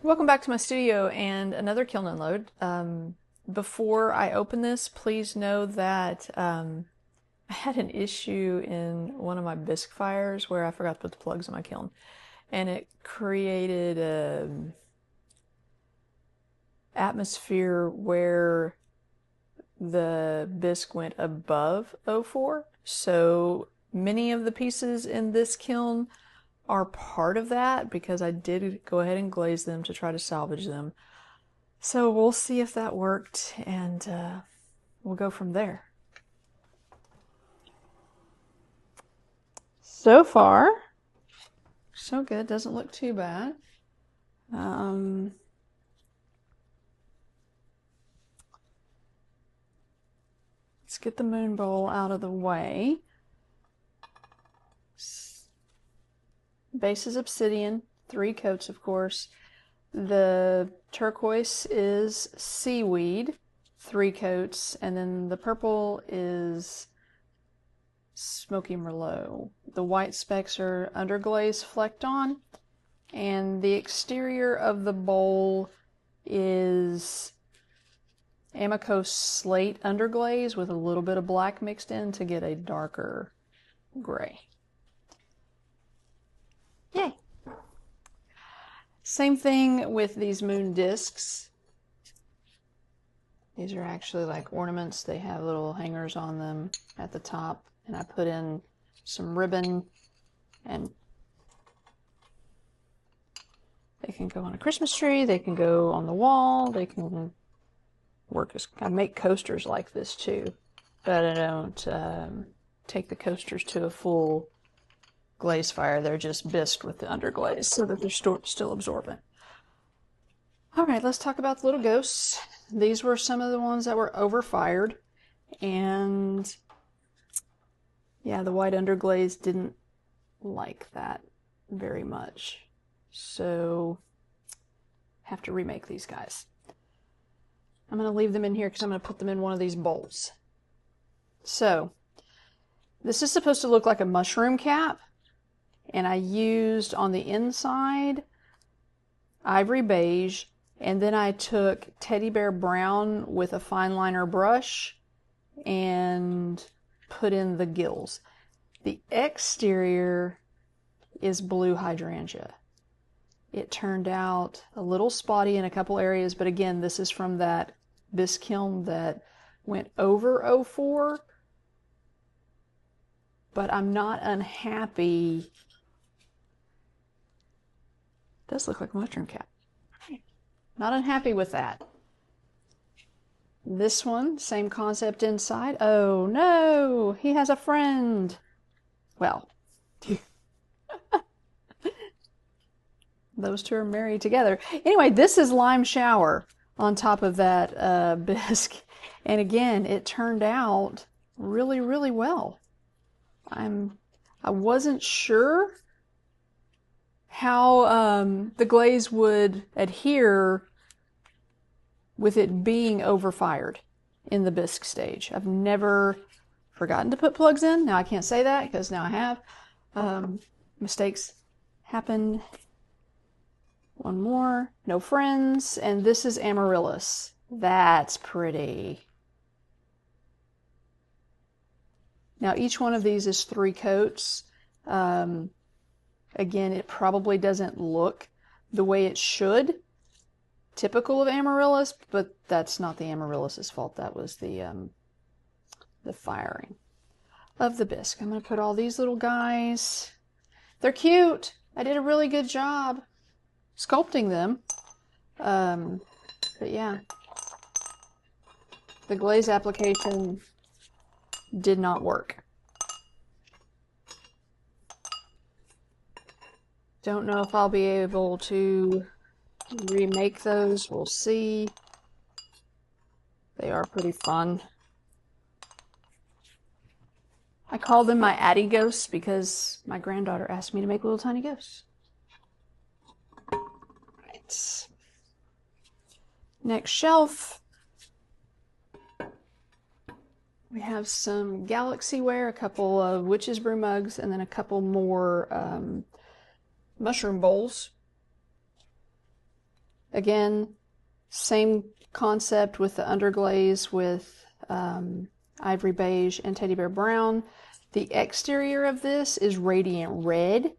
Welcome back to my studio and another kiln unload. Before I open this, please know that I had an issue in one of my bisque fires where I forgot to put the plugs in my kiln, and it created an atmosphere where the bisque went above 04. So many of the pieces in this kiln are part of that because I did go ahead and glaze them to try to salvage them. So we'll see if that worked, and we'll go from there. So far, so good. Doesn't look too bad. Let's get the moon bowl out of the way. Base is obsidian, 3 coats, of course. The turquoise is seaweed, 3 coats, and then the purple is smoky merlot. The white specks are underglaze flecked on, and the exterior of the bowl is Amicose slate underglaze with a little bit of black mixed in to get a darker gray. Yay! Same thing with these moon discs. These are actually like ornaments. They have little hangers on them at the top, and I put in some ribbon, and they can go on a Christmas tree, they can go on the wall, they can work as, I make coasters like this too, but I don't take the coasters to a full glaze fire. They're just bisqued with the underglaze so that they're still absorbent. All right, let's talk about the little ghosts. These were some of the ones that were overfired, and yeah, the white underglaze didn't like that very much, so have to remake these guys. I'm going to leave them in here because I'm going to put them in one of these bowls. So this is supposed to look like a mushroom cap, and I used on the inside ivory beige, and then I took teddy bear brown with a fine liner brush and put in the gills. The exterior is blue hydrangea. It turned out a little spotty in a couple areas, but again, this is from that bisque kiln that went over 04. But I'm not unhappy. It does look like a mushroom cap. Not unhappy with that. This one, same concept inside. Oh no, he has a friend. Well, those two are married together. Anyway, this is Lime Shower on top of that bisque. And again, it turned out really, really well. I wasn't sure how the glaze would adhere with it being overfired in the bisque stage. I've never forgotten to put plugs in. Now I can't say that because now I have. Mistakes happen. One more. No friends. And this is Amaryllis. That's pretty. Now each one of these is 3 coats. Again, it probably doesn't look the way it should, typical of Amaryllis, but that's not the Amaryllis's fault. That was the firing of the bisque. I'm going to put all these little guys. They're cute. I did a really good job sculpting them. But yeah, the glaze application did not work. Don't know if I'll be able to remake those. We'll see. They are pretty fun. I call them my Addie ghosts because my granddaughter asked me to make little tiny ghosts. Right. Next shelf. We have some Galaxy ware, a couple of Witch's Brew mugs, and then a couple more mushroom bowls. Again, same concept with the underglaze with ivory beige and teddy bear brown. The exterior of this is radiant red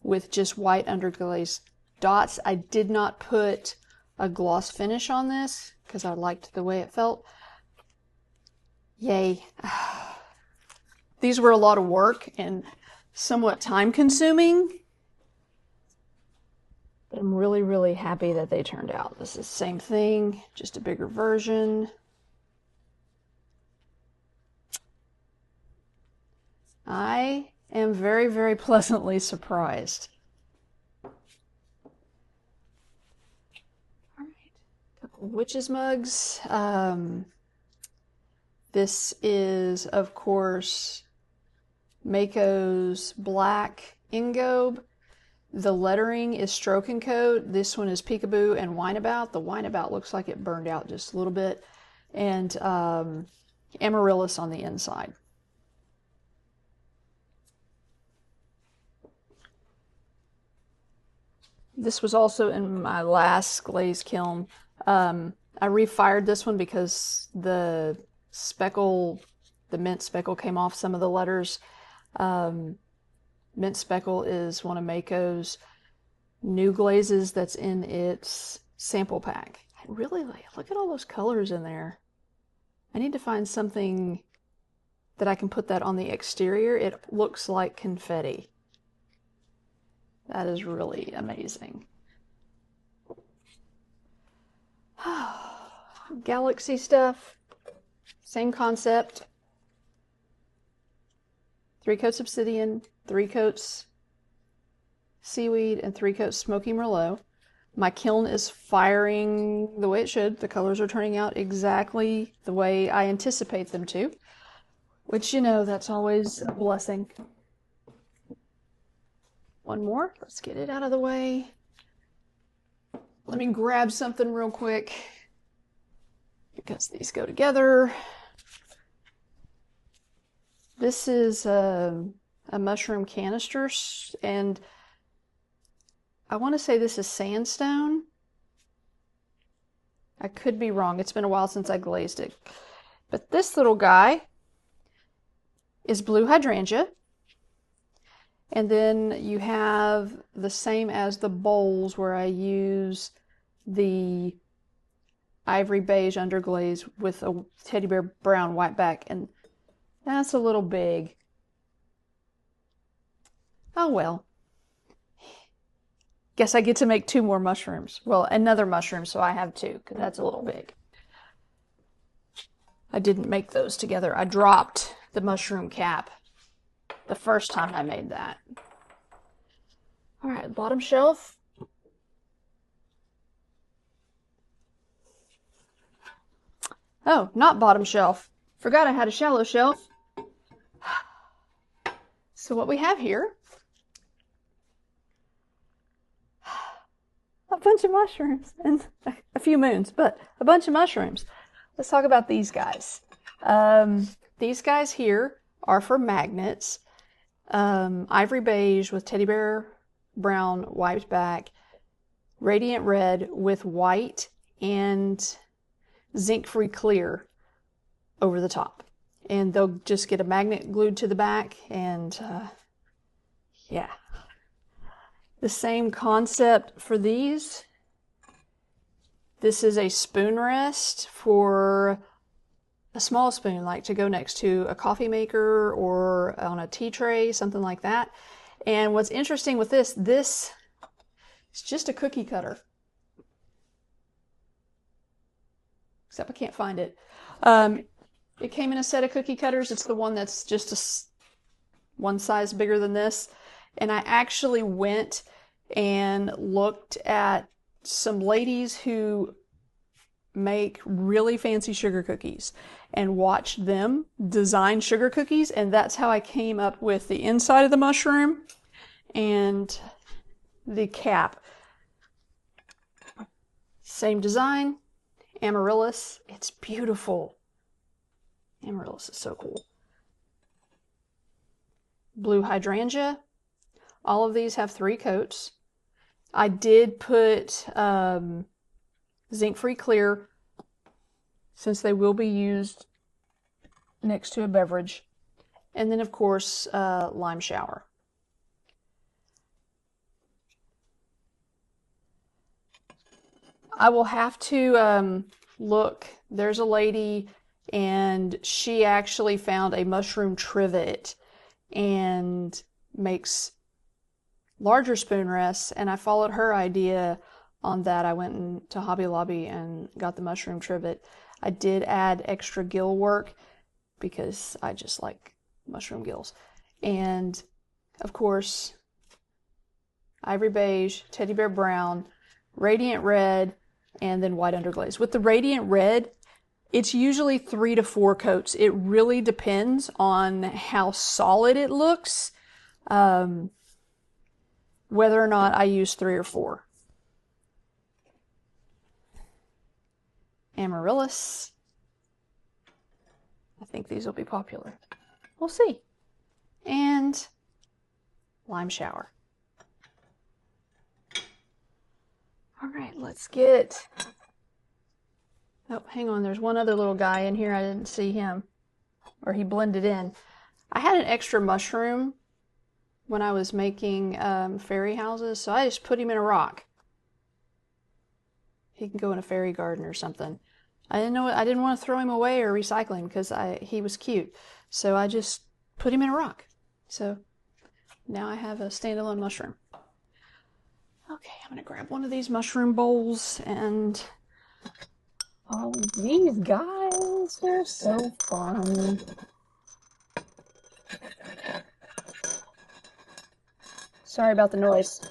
with just white underglaze dots. I did not put a gloss finish on this because I liked the way it felt. Yay. These were a lot of work and somewhat time consuming. I'm really, really happy that they turned out. This is the same thing, just a bigger version. I am very, very pleasantly surprised. All right, couple witches mugs. This is, of course, Mako's black Ingobe. The lettering is Stroke and Coat. This one is Peekaboo and Whineabout. The Whineabout looks like it burned out just a little bit. And Amaryllis on the inside. This was also in my last glaze kiln. I refired this one because the mint speckle came off some of the letters. Mint speckle is one of Mako's new glazes that's in its sample pack. I really look at all those colors in there. I need to find something that I can put that on the exterior. It looks like confetti. That is really amazing. Galaxy stuff, same concept. 3 coats obsidian, 3 coats seaweed, and 3 coats smoky merlot. My kiln is firing the way it should. The colors are turning out exactly the way I anticipate them to, which, you know, that's always a blessing. One more. Let's get it out of the way. Let me grab something real quick because these go together. This is a mushroom canister, and I want to say this is sandstone. I could be wrong. It's been a while since I glazed it. But this little guy is blue hydrangea. And then you have the same as the bowls where I use the ivory beige underglaze with a teddy bear brown white back. And that's a little big. Oh well. Guess I get to make 2 more mushrooms. Well, another mushroom, so I have 2, because that's a little big. I didn't make those together. I dropped the mushroom cap the first time I made that. All right, bottom shelf. Oh, not bottom shelf. Forgot I had a shallow shelf. So what we have here, a bunch of mushrooms and a few moons, but a bunch of mushrooms. Let's talk about these guys. These guys here are for magnets. Ivory beige with teddy bear brown white back, radiant red with white and zinc-free clear over the top. And they'll just get a magnet glued to the back, and yeah. The same concept for these. This is a spoon rest for a small spoon, like to go next to a coffee maker or on a tea tray, something like that. And what's interesting with this is just a cookie cutter. Except I can't find it. It came in a set of cookie cutters. It's the one that's just one size bigger than this. And I actually went and looked at some ladies who make really fancy sugar cookies and watched them design sugar cookies, and that's how I came up with the inside of the mushroom and the cap. Same design, amaryllis. It's beautiful. Amaryllis is so cool. Blue hydrangea. All of these have 3 coats. I did put zinc-free clear, since they will be used next to a beverage. And then, of course, lime shower. I will have to look. There's a lady, and she actually found a mushroom trivet and makes larger spoon rests, and I followed her idea on that. I went into Hobby Lobby and got the mushroom trivet. I did add extra gill work because I just like mushroom gills. And of course, ivory beige, teddy bear brown, radiant red, and then white underglaze. With the radiant red, it's usually 3 to 4 coats. It really depends on how solid it looks, whether or not I use 3 or 4. Amaryllis. I think these will be popular. We'll see. And lime shower. All right, let's get... Oh, hang on. There's one other little guy in here. I didn't see him. Or he blended in. I had an extra mushroom when I was making fairy houses, so I just put him in a rock. He can go in a fairy garden or something. I didn't want to throw him away or recycle him because he was cute. So I just put him in a rock. So now I have a standalone mushroom. Okay, I'm going to grab one of these mushroom bowls and... Oh, these guys, they're so fun. Sorry about the noise.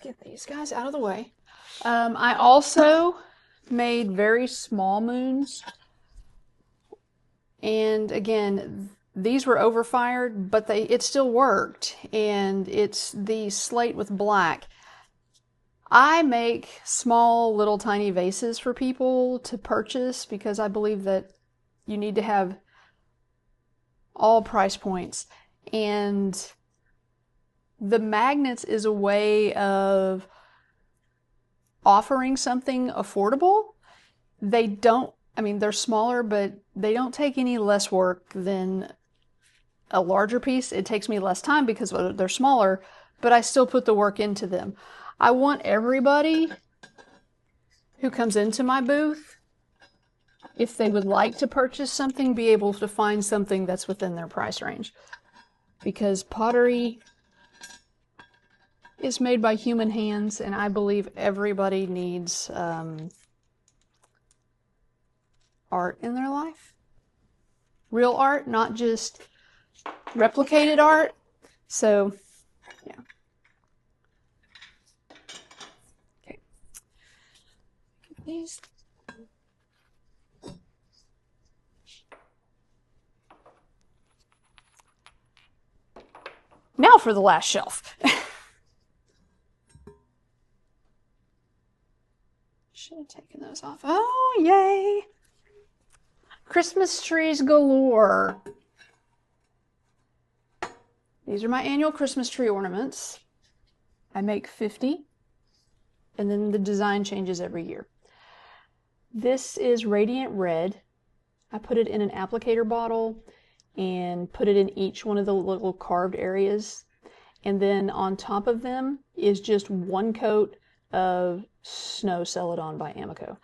Get these guys out of the way. I also made very small moons, and again, these were overfired, but it still worked, and it's the slate with black. I make small little tiny vases for people to purchase because I believe that you need to have all price points, and the magnets is a way of offering something affordable. They don't, I mean, they're smaller, but they don't take any less work than a larger piece. It takes me less time because they're smaller, but I still put the work into them. I want everybody who comes into my booth, if they would like to purchase something, be able to find something that's within their price range. Because pottery is made by human hands, and I believe everybody needs art in their life. Real art, not just replicated art. So, yeah. Okay. These. Now for the last shelf. Should have taken those off. Oh, yay! Christmas trees galore. These are my annual Christmas tree ornaments. I make 50, and then the design changes every year. This is radiant red. I put it in an applicator bottle and put it in each one of the little carved areas. And then on top of them is just one coat of Snow Celadon by Amico.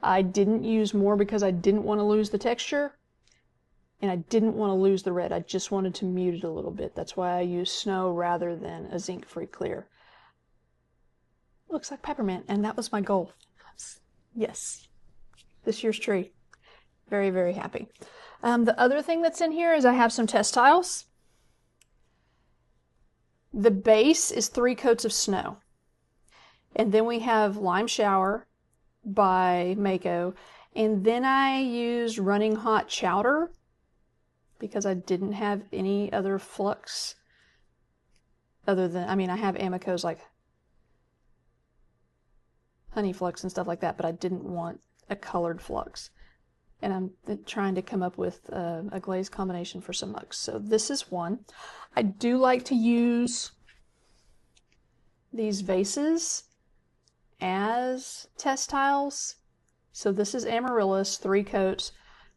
I didn't use more because I didn't want to lose the texture, and I didn't want to lose the red. I just wanted to mute it a little bit. That's why I used snow rather than a zinc-free clear. Looks like peppermint, and that was my goal. Yes, this year's tree. Very, very happy. The other thing that's in here is I have some test tiles. The base is 3 coats of snow. And then we have Lime Shower by Mako. And then I used Running Hot Chowder because I didn't have any other flux other than, I mean, I have Amicos like honey flux and stuff like that, but I didn't want a colored flux. And I'm trying to come up with a glaze combination for some mugs. So this is one. I do like to use these vases as test tiles. So this is Amaryllis, 3 coats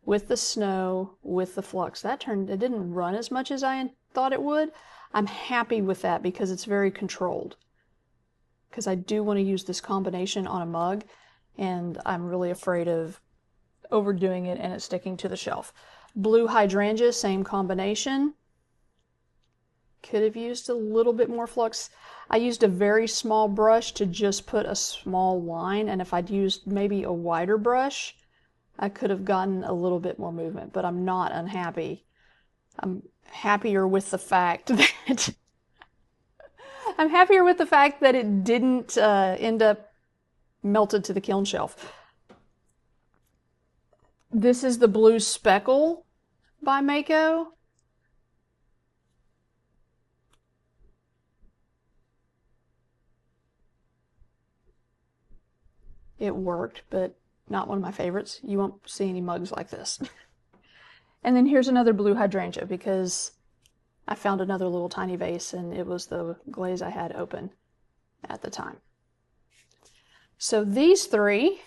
with the snow, with the flux. It didn't run as much as I thought it would. I'm happy with that because it's very controlled. Because I do want to use this combination on a mug, and I'm really afraid of overdoing it and it sticking to the shelf. Blue hydrangea, same combination. Could have used a little bit more flux. I used a very small brush to just put a small line, and if I'd used maybe a wider brush, I could have gotten a little bit more movement, but I'm not unhappy. I'm happier with the fact that it didn't end up melted to the kiln shelf. This is the Blue Speckle by Mako. It worked, but not one of my favorites. You won't see any mugs like this. And then here's another blue hydrangea because I found another little tiny vase and it was the glaze I had open at the time. So these 3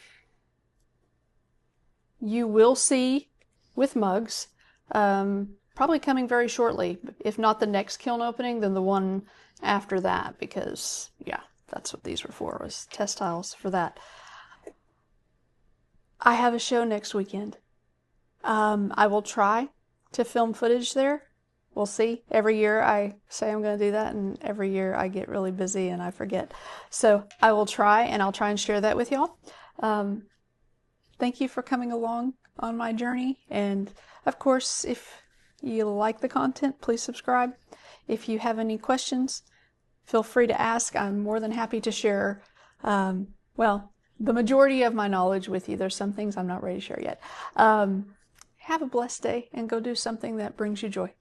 you will see with mugs, probably coming very shortly. If not the next kiln opening, then the one after that, because yeah, that's what these were for, was test tiles for that. I have a show next weekend. I will try to film footage there. We'll see. Every year I say I'm going to do that, and every year I get really busy and I forget. So I will try, and I'll try and share that with y'all. Thank you for coming along on my journey. And of course, if you like the content, please subscribe. If you have any questions, feel free to ask. I'm more than happy to share, well, the majority of my knowledge with you. There's some things I'm not ready to share yet. Have a blessed day and go do something that brings you joy.